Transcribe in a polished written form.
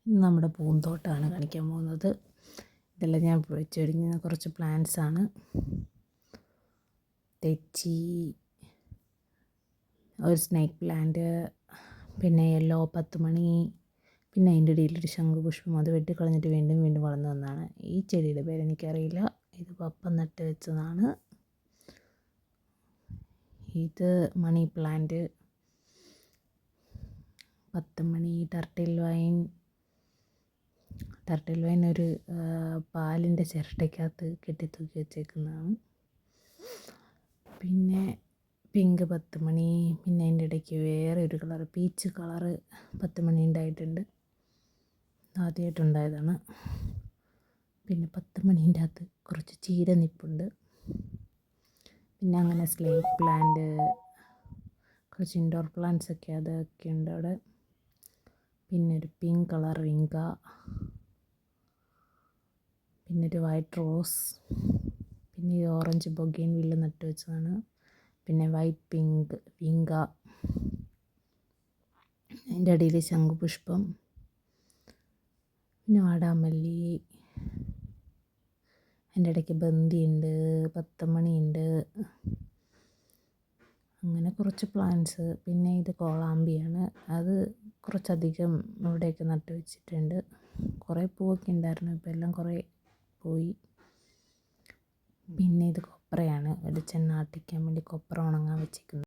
ഇന്ന് നമ്മുടെ പൂന്തോട്ടമാണ് കാണിക്കാൻ പോകുന്നത്. ഇതെല്ലാം ഞാൻ വെച്ചൊരുങ്ങുന്ന കുറച്ച് പ്ലാന്റ്സാണ്. തെച്ചി, ഒരു സ്നേക്ക് പ്ലാന്റ്, പിന്നെ യെല്ലോ 10 മണി, പിന്നെ അതിൻ്റെ ഇടയിലൊരു ശംഖുപുഷ്പം. അത് വെട്ടിക്കളഞ്ഞിട്ട് വീണ്ടും വീണ്ടും വളർന്നു വന്നതാണ്. ഈ ചെടിയുടെ പേര് എനിക്കറിയില്ല. ഇത് പപ്പ നട്ട് വെച്ചതാണ്. ഇത് മണി പ്ലാന്റ്, 10 മണി, ടർട്ടിൽ വൈൻ ഒരു പാലിൻ്റെ ചിരട്ടയ്ക്കകത്ത് കെട്ടിത്തൂക്കി വെച്ചേക്കുന്നതാണ്. പിന്നെ പിങ്ക് 10 മണി, പിന്നെ അതിൻ്റെ ഇടയ്ക്ക് വേറെ ഒരു കളറ് പീച്ച് കളറ് 10 മണി ഉണ്ടായിട്ടുണ്ട്. ആദ്യമായിട്ടുണ്ടായതാണ്. പിന്നെ 10 മണീൻ്റെ അകത്ത് കുറച്ച് ചീര നിൽപ്പുണ്ട്. പിന്നെ അങ്ങനെ സ്നേക്ക് പ്ലാന്റ്, കുറച്ച് ഇൻഡോർ പ്ലാന്റ്സ് ഒക്കെ അതൊക്കെ ഉണ്ട് അവിടെ. പിന്നെ ഒരു പിങ്ക് കളർ വിങ്ക, പിന്നെ ഒരു വൈറ്റ് റോസ്, പിന്നെ ഈ ഓറഞ്ച് ബൊഗെയിൻവില്ല നട്ട് വെച്ചതാണ്. പിന്നെ വൈറ്റ് പിങ്ക് വിങ്ക, അതിൻ്റെ അടിയിൽ ശംഖുപുഷ്പം, പിന്നെ വാടാമല്ലി, അതിൻ്റെ ഇടയ്ക്ക് ബന്ദിയുണ്ട്, 10 മണിയുണ്ട്. അങ്ങനെ കുറച്ച് പ്ലാന്റ്സ്. പിന്നെ ഇത് കോളാമ്പിയാണ്. അത് കുറച്ചധികം ഇവിടെയൊക്കെ നട്ട് വെച്ചിട്ടുണ്ട്. കുറേ പൂവൊക്കെ ഉണ്ടായിരുന്നു, ഇപ്പോൾ എല്ലാം കുറേ പോയി. പിന്നെ ഇത് കൊപ്രയാണ്. വെളിച്ചെണ്ണ ആട്ടിക്കാൻ വേണ്ടി കൊപ്ര ഉണങ്ങാൻ വെച്ചിരിക്കുന്നത്.